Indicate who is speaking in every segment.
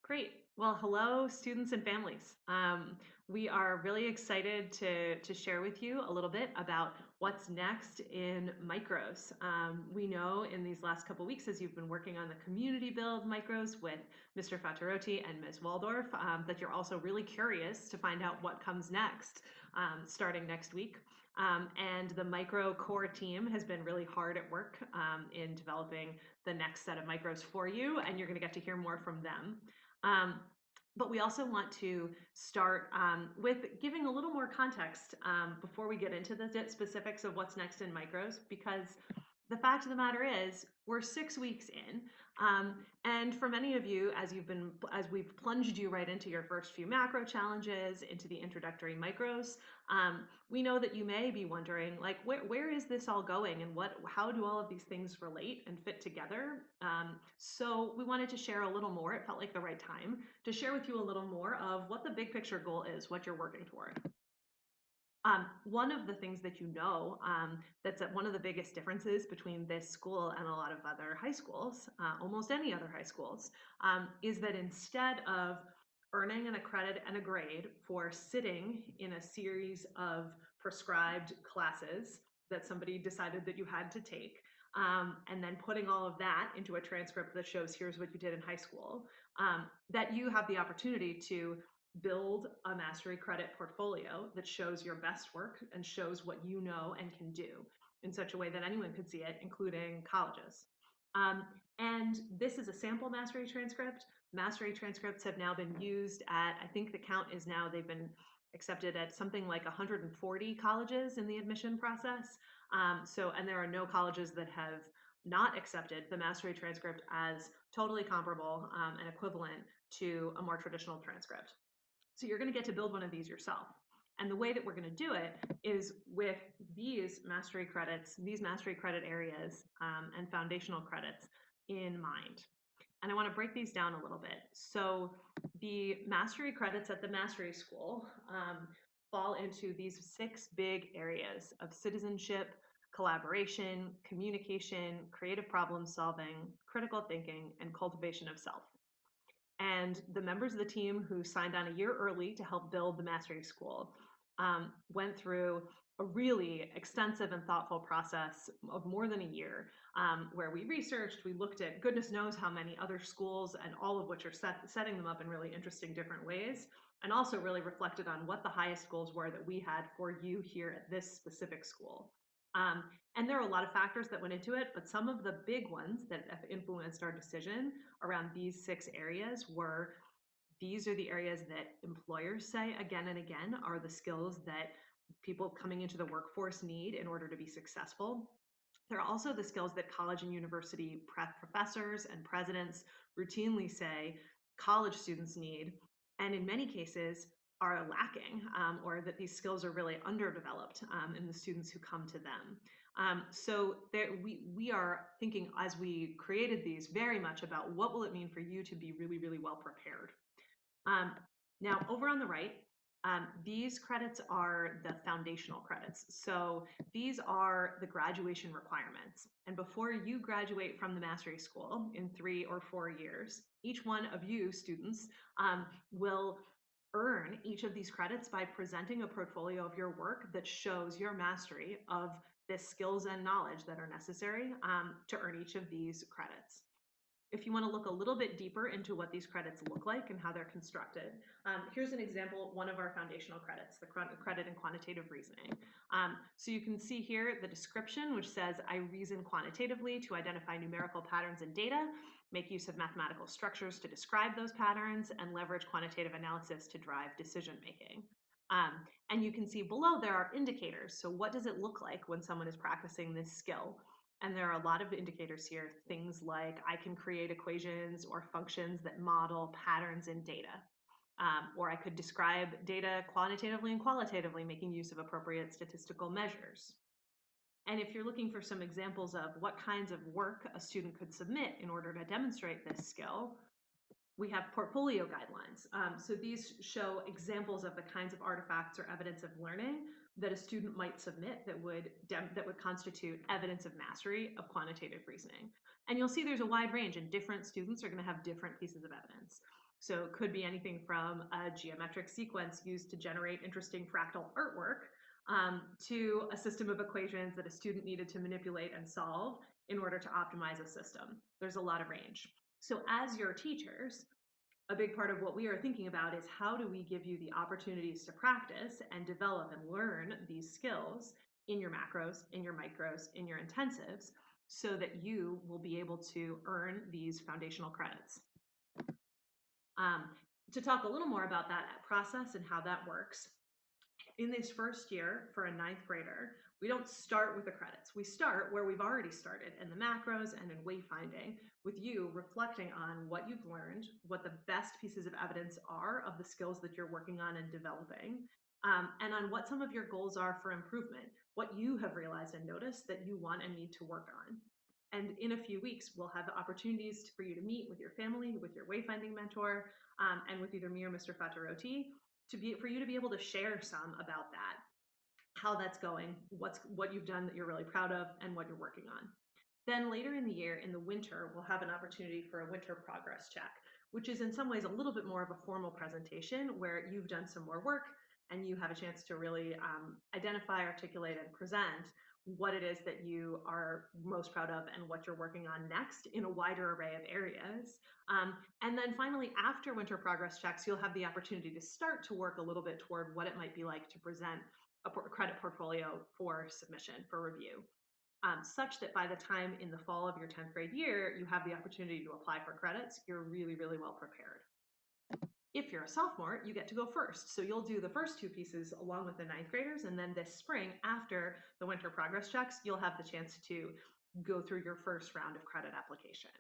Speaker 1: Great. Well, hello, students and families. We are really excited to share with you a little bit about what's next in micros. We know in these last couple weeks, as you've been working on the community build micros with Mr. Fattirotti and Ms. Waldorf, that you're also really curious to find out what comes next, starting next week. And the micro core team has been really hard at work in developing the next set of micros for you, and you're going to get to hear more from them. Um, but we also want to start with giving a little more context before we get into the specifics of what's next in micros, because the fact of the matter is we're 6 weeks in, and for many of you, as we've plunged you right into your first few macro challenges, into the introductory micros, we know that you may be wondering, like, where is this all going, and how do all of these things relate and fit together? So we wanted to share a little more. It felt like the right time to share with you a little more of what the big picture goal is, what you're working toward. One of the things that that's one of the biggest differences between this school and a lot of other high schools, almost any other high schools, is that instead of earning a credit and a grade for sitting in a series of prescribed classes that somebody decided that you had to take, and then putting all of that into a transcript that shows here's what you did in high school, that you have the opportunity to build a mastery credit portfolio that shows your best work and shows what you know and can do in such a way that anyone could see it, including colleges. And this is a sample mastery transcript. Mastery transcripts have now been used at, I think the count is now, they've been accepted at something like 140 colleges in the admission process. And there are no colleges that have not accepted the mastery transcript as totally comparable and equivalent to a more traditional transcript. So you're going to get to build one of these yourself. And the way that we're going to do it is with these mastery credit areas and foundational credits in mind. And I want to break these down a little bit. So the mastery credits at the mastery school fall into these 6 big areas of citizenship, collaboration, communication, creative problem solving, critical thinking, and cultivation of self. And the members of the team who signed on a year early to help build the mastery school went through a really extensive and thoughtful process of more than a year, where we researched, we looked at goodness knows how many other schools, and all of which are setting them up in really interesting different ways, and also really reflected on what the highest goals were that we had for you here at this specific school. And there are a lot of factors that went into it, but some of the big ones that have influenced our decision around these 6 areas were, these are the areas that employers say again and again are the skills that people coming into the workforce need in order to be successful. They're also the skills that college and university professors and presidents routinely say college students need, and in many cases are lacking, or that these skills are really underdeveloped in the students who come to them. So we are thinking, as we created these, very much about what will it mean for you to be really, really well prepared. Now, over on the right, these credits are the foundational credits. So these are the graduation requirements. And before you graduate from the mastery school in 3 or 4 years, each one of you students will earn each of these credits by presenting a portfolio of your work that shows your mastery of the skills and knowledge that are necessary to earn each of these credits. If you want to look a little bit deeper into what these credits look like and how they're constructed, here's an example, one of our foundational credits, the credit in quantitative reasoning. So you can see here the description, which says, I reason quantitatively to identify numerical patterns in data, make use of mathematical structures to describe those patterns, and leverage quantitative analysis to drive decision making. And you can see below there are indicators. So what does it look like when someone is practicing this skill? And there are a lot of indicators here, things like I can create equations or functions that model patterns in data. Or I could describe data quantitatively and qualitatively, making use of appropriate statistical measures. And if you're looking for some examples of what kinds of work a student could submit in order to demonstrate this skill, we have portfolio guidelines. So these show examples of the kinds of artifacts or evidence of learning that a student might submit that would constitute evidence of mastery of quantitative reasoning. And you'll see there's a wide range, and different students are going to have different pieces of evidence. So it could be anything from a geometric sequence used to generate interesting fractal artwork to a system of equations that a student needed to manipulate and solve in order to optimize a system. There's a lot of range. So as your teachers, a big part of what we are thinking about is how do we give you the opportunities to practice and develop and learn these skills in your macros, in your micros, in your intensives, so that you will be able to earn these foundational credits. To talk a little more about that process and how that works, in this first year for a 9th grader, we don't start with the credits. We start where we've already started in the macros and in wayfinding, with you reflecting on what you've learned, what the best pieces of evidence are of the skills that you're working on and developing, and on what some of your goals are for improvement, what you have realized and noticed that you want and need to work on. And in a few weeks, we'll have the opportunities for you to meet with your family, with your wayfinding mentor, and with either me or Mr. Fattaroti, for you to be able to share some about that, how that's going, what you've done that you're really proud of, and what you're working on. Then later in the year, in the winter, we'll have an opportunity for a winter progress check, which is in some ways a little bit more of a formal presentation where you've done some more work and you have a chance to really identify, articulate, and present what it is that you are most proud of and what you're working on next in a wider array of areas. And then finally, after winter progress checks, you'll have the opportunity to start to work a little bit toward what it might be like to present a credit portfolio for submission, for review, such that by the time in the fall of your 10th grade year, you have the opportunity to apply for credits, you're really, really well prepared. If you're a sophomore, you get to go first. So you'll do the first 2 pieces along with the 9th graders, and then this spring, after the winter progress checks, you'll have the chance to go through your first round of credit application.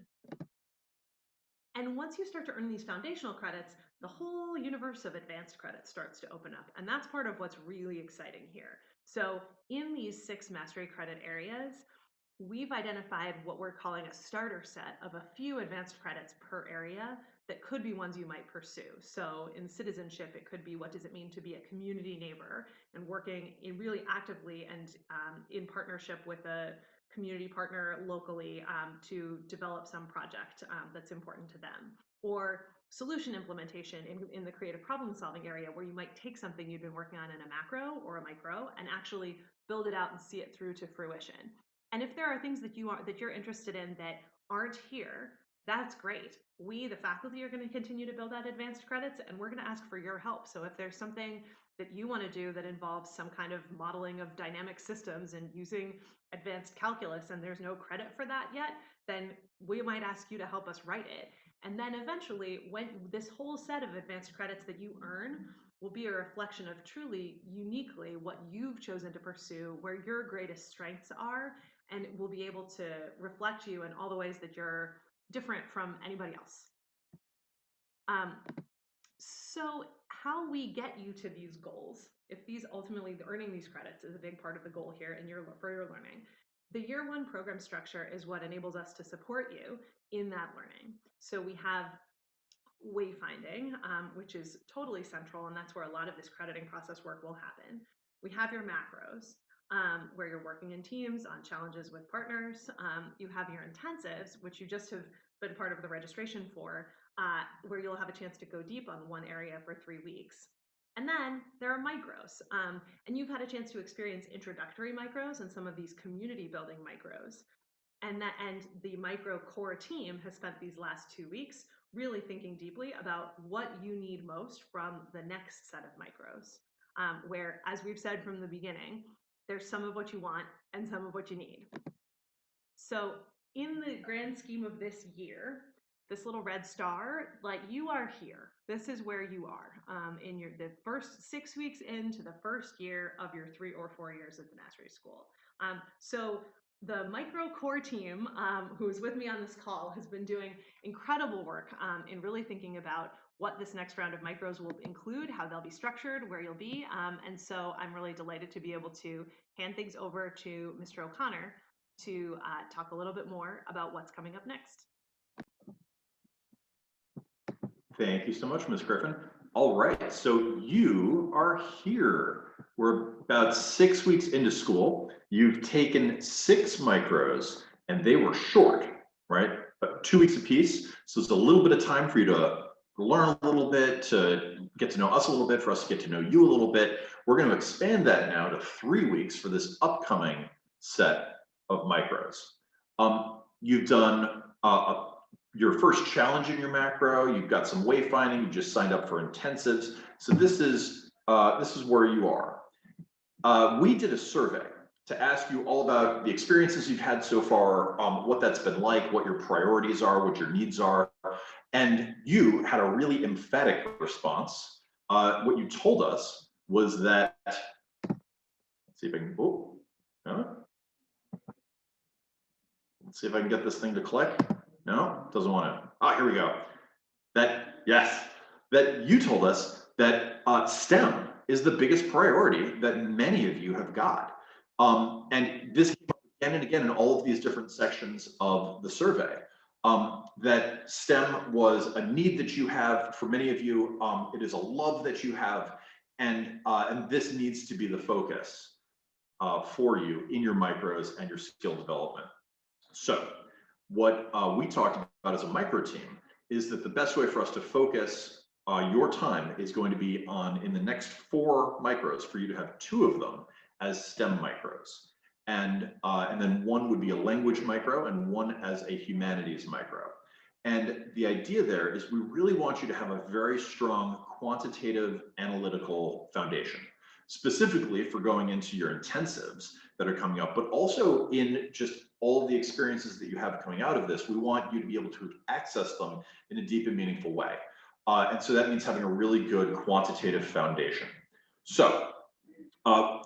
Speaker 1: And once you start to earn these foundational credits, the whole universe of advanced credits starts to open up. And that's part of what's really exciting here. So in these 6 mastery credit areas, we've identified what we're calling a starter set of a few advanced credits per area that could be ones you might pursue. So in citizenship, it could be what does it mean to be a community neighbor and working really actively and in partnership with a community partner locally to develop some project that's important to them. Or solution implementation in the creative problem solving area, where you might take something you've been working on in a macro or a micro and actually build it out and see it through to fruition. And if there are things that you're interested in that aren't here, that's great. We, the faculty, are going to continue to build out advanced credits, and we're going to ask for your help. So if there's something that you want to do that involves some kind of modeling of dynamic systems and using advanced calculus, and there's no credit for that yet, then we might ask you to help us write it. And then eventually, when this whole set of advanced credits that you earn will be a reflection of truly, uniquely, what you've chosen to pursue, where your greatest strengths are, and will be able to reflect you in all the ways that you're different from anybody else. So how we get you to these goals, if these ultimately earning these credits is a big part of the goal here for your learning, the year 1 program structure is what enables us to support you in that learning. So we have wayfinding, which is totally central, and that's where a lot of this crediting process work will happen. We have your macros, where you're working in teams on challenges with partners. You have your intensives, which you just have been part of the registration for, where you'll have a chance to go deep on one area for 3 weeks. And then there are micros, and you've had a chance to experience introductory micros and some of these community building micros. And the micro core team has spent these last 2 weeks really thinking deeply about what you need most from the next set of micros, where, as we've said from the beginning, there's some of what you want and some of what you need. So in the grand scheme of this year, this little red star, like, you are here. This is where you are in the first 6 weeks into the first year of your 3 or 4 years at the mastery school. So the micro core team, who is with me on this call, has been doing incredible work in really thinking about what this next round of micros will include, how they'll be structured, where you'll be. And so I'm really delighted to be able to hand things over to Mr. O'Connor to talk a little bit more about what's coming up next.
Speaker 2: Thank you so much, Ms. Griffin. All right, so you are here. We're about 6 weeks into school. You've taken 6 micros, and they were short, right? But 2 weeks apiece. So it's a little bit of time for you to learn a little bit, to get to know us a little bit, for us to get to know you a little bit. We're going to expand that now to 3 weeks for this upcoming set of micros. You've done your first challenge in your macro. You've got some wayfinding. You just signed up for intensives. So this is where you are. We did a survey to ask you all about the experiences you've had so far, what that's been like, what your priorities are, what your needs are. And you had a really emphatic response. What you told us was that, let's see if I can, oh, no. Let's see if I can get this thing to click. No, doesn't want to. Ah, here we go. Yes, that you told us that STEM is the biggest priority that many of you have got. And this came up again and again in all of these different sections of the survey. That STEM was a need that you have for many of you. It is a love that you have, and this needs to be the focus for you in your micros and your skill development. So what we talked about as a micro team is that the best way for us to focus your time is going to be on, in the next 4 micros, for you to have 2 of them as STEM micros. And then 1 would be a language micro and 1 as a humanities micro. And the idea there is we really want you to have a very strong quantitative analytical foundation, specifically for going into your intensives that are coming up, but also in just all of the experiences that you have coming out of this. We want you to be able to access them in a deep and meaningful way. And so that means having a really good quantitative foundation. So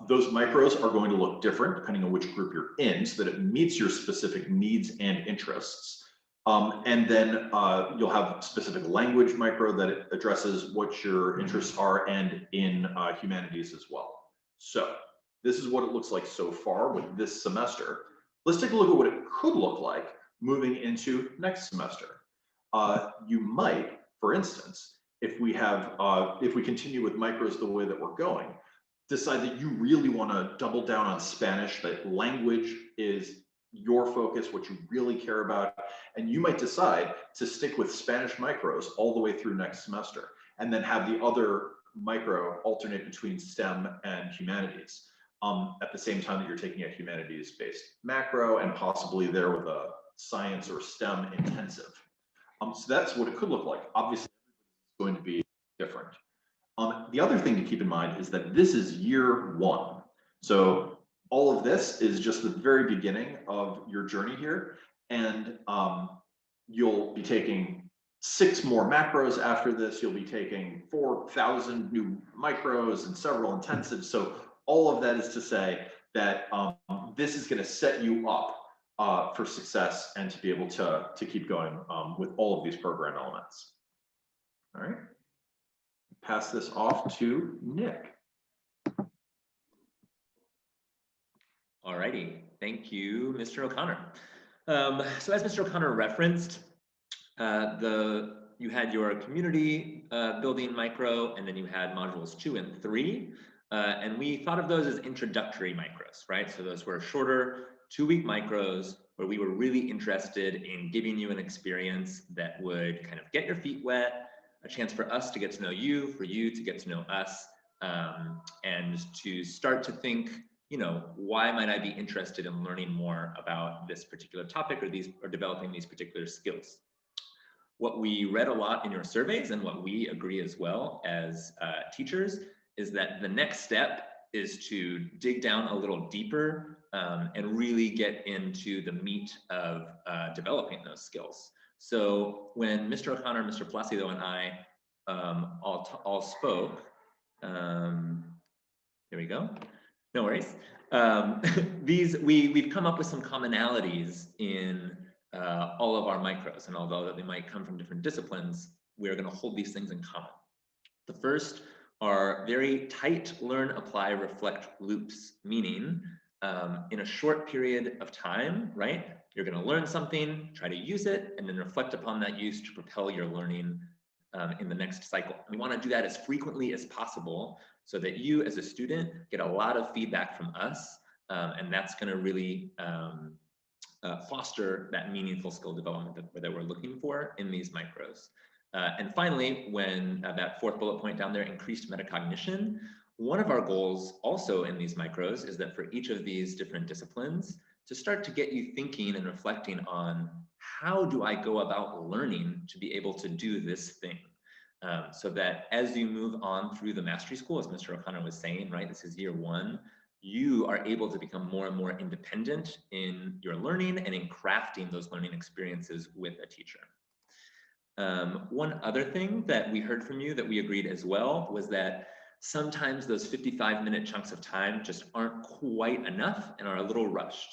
Speaker 2: those micros are going to look different depending on which group you're in, so that it meets your specific needs and interests. And then you'll have specific language micro that addresses what your interests are, and in humanities as well. So this is what it looks like so far with this semester. Let's take a look at what it could look like moving into next semester. You might, for instance, if we continue with micros the way that we're going, decide that you really want to double down on Spanish, that language is your focus, what you really care about, and you might decide to stick with Spanish micros all the way through next semester, and then have the other micro alternate between STEM and humanities at the same time that you're taking a humanities-based macro, and possibly there with a science or STEM intensive. So that's what it could look like. Obviously, it's going to be different. The other thing to keep in mind is that this is year 1. So all of this is just the very beginning of your journey here. And you'll be taking 6 more macros after this. You'll be taking 4,000 new micros and several intensives. So all of that is to say that this is going to set you up for success and to be able to keep going with all of these program elements. All right. Pass this off to Nick.
Speaker 3: All righty, thank you, Mr. O'Connor. So as Mr. O'Connor referenced, you had your community building micro, and then you had modules 2 and 3. And we thought of those as introductory micros, right? So those were shorter 2-week micros where we were really interested in giving you an experience that would kind of get your feet wet, a chance for us to get to know you, for you to get to know us, and to start to think, you know, why might I be interested in learning more about this particular topic, or developing these particular skills? What we read a lot in your surveys, and what we agree as well as teachers, is that the next step is to dig down a little deeper and really get into the meat of developing those skills. So when Mr. O'Connor, Mr. Placido, and I all spoke, here we go. No worries. We've come up with some commonalities in all of our micros, and although they might come from different disciplines, we're going to hold these things in common. The first are very tight learn, apply, reflect loops, meaning in a short period of time, right? You're going to learn something, try to use it, and then reflect upon that use to propel your learning in the next cycle. We want to do that as frequently as possible so that you as a student get a lot of feedback from us, and that's going to really foster that meaningful skill development that we're looking for in these micros. And finally, when that fourth bullet point down there, increased metacognition, one of our goals also in these micros is that for each of these different disciplines, to start to get you thinking and reflecting on how do I go about learning to be able to do this thing? So that as you move on through the mastery school, as Mr. O'Connor was saying, right, this is year one, you are able to become more and more independent in your learning and in crafting those learning experiences with a teacher. One other thing that we heard from you that we agreed as well was that sometimes those 55-minute chunks of time just aren't quite enough and are a little rushed.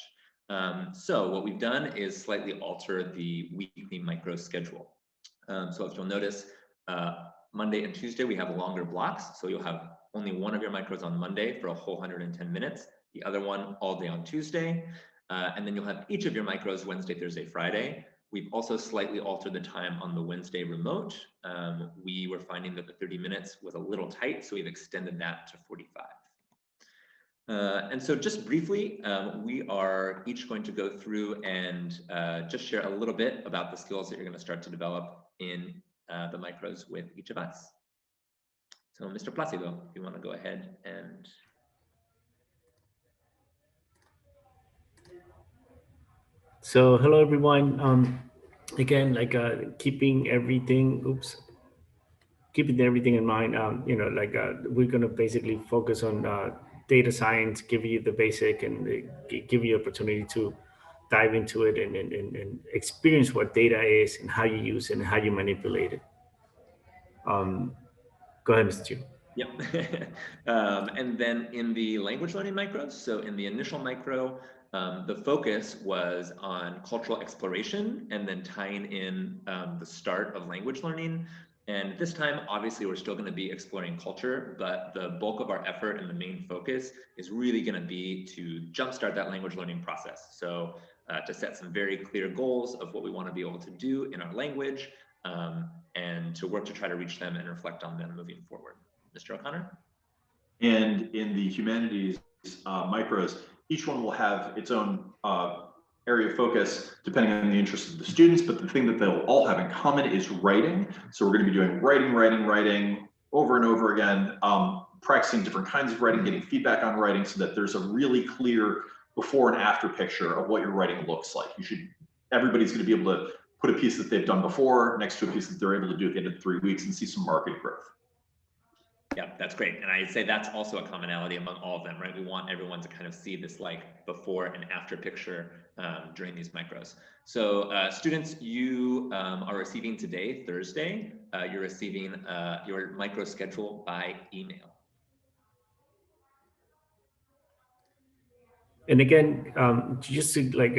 Speaker 3: So what we've done is slightly alter the weekly micro schedule. So if you'll notice, Monday and Tuesday, we have longer blocks. So you'll have only one of your micros on Monday for a whole 110 minutes, the other one all day on Tuesday. And then you'll have each of your micros Wednesday, Thursday, Friday. We've also slightly altered the time on the Wednesday remote. We were finding that the 30 minutes was a little tight, so we've extended that to 45. And so just briefly, we are each going to go through and just share a little bit about the skills that you're going to start to develop in the micros with each of us. So Mr. Placido, if you want to go ahead and...
Speaker 4: So hello everyone. Again, like keeping everything in mind. We're gonna basically focus on data science, give you the basic, and give you opportunity to dive into it and experience what data is and how you use it and how you manipulate it. Go ahead, Mr. Chu.
Speaker 3: Yep. And then in the language learning micros, so in the initial micro, the focus was on cultural exploration and then tying in the start of language learning. And this time, obviously, we're still going to be exploring culture, but the bulk of our effort and the main focus is really going to be to jumpstart that language learning process. So to set some very clear goals of what we want to be able to do in our language, and to work to try to reach them and reflect on them moving forward. Mr. O'Connor?
Speaker 2: And in the humanities micros, each one will have its own area of focus depending on the interests of the students, but the thing that they'll all have in common is writing. So we're going to be doing writing over and over again, practicing different kinds of writing, getting feedback on writing so that there's a really clear before and after picture of what your writing looks like. Everybody's going to be able to put a piece that they've done before next to a piece that they're able to do at the end of 3 weeks and see some market growth.
Speaker 3: Yeah, that's great. And I'd say that's also a commonality among all of them, right? We want everyone to kind of see this like before and after picture during these micros. So students, you are receiving today, Thursday, you're receiving your micro schedule by email.
Speaker 4: And again, just to like,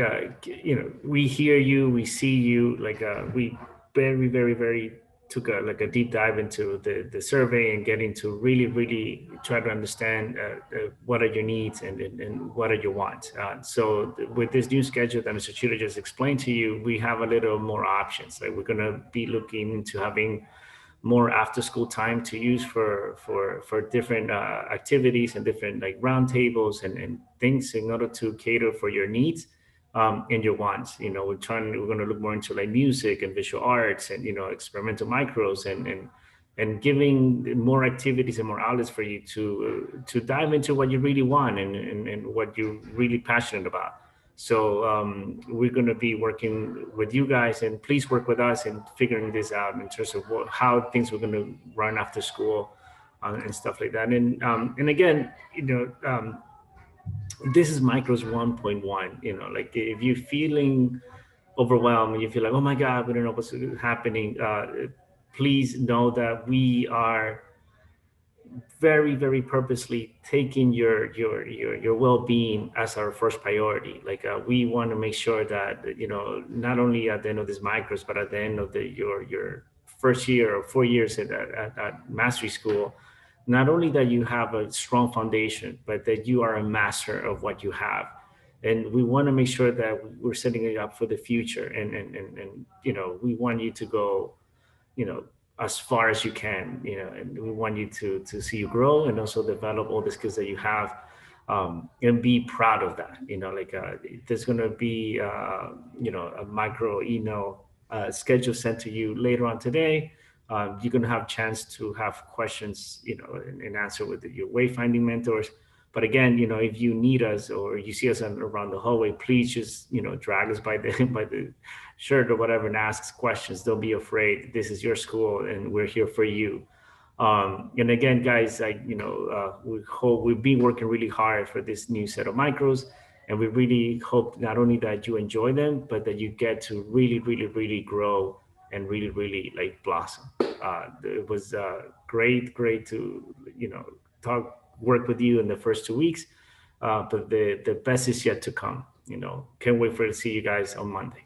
Speaker 4: we hear you, we see you, like we very took a deep dive into the survey and getting to really try to understand what are your needs and what are your wants. So with this new schedule that Mr. Chuda just explained to you, we have a little more options. Like we're gonna be looking into having more after school time to use for different activities and different like roundtables and things in order to cater for your needs and your wants. We're going to look more into like music and visual arts and experimental micros and giving more activities and more outlets for you to dive into what you really want and what you're really passionate about. So we're going to be working with you guys, and please work with us in figuring this out in terms of how things are going to run after school and stuff like that. And again, this is Micros 1.1. Like if you're feeling overwhelmed, you feel like, oh my God, we don't know what's happening. Please know that we are very purposely taking your well-being as our first priority. Like we want to make sure that not only at the end of this micros, but at the end of your first year or 4 years at mastery school, not only that you have a strong foundation, but that you are a master of what you have. And we want to make sure that we're setting it up for the future, and we want you to go as far as you can, and we want you to see you grow and also develop all the skills that you have, and be proud of that. There's going to be a micro email schedule sent to you later on today You're going to have a chance to have questions, and answer with your wayfinding mentors. But again, if you need us or you see us around the hallway, please just, drag us by the by the shirt or whatever and ask questions. Don't be afraid. This is your school, and we're here for you. And again, guys, we hope we've been working really hard for this new set of micros, and we really hope not only that you enjoy them, but that you get to really, really, really grow and really, really like blossom. It was great to work with you in the first 2 weeks, but the best is yet to come. Can't wait for to see you guys on Monday.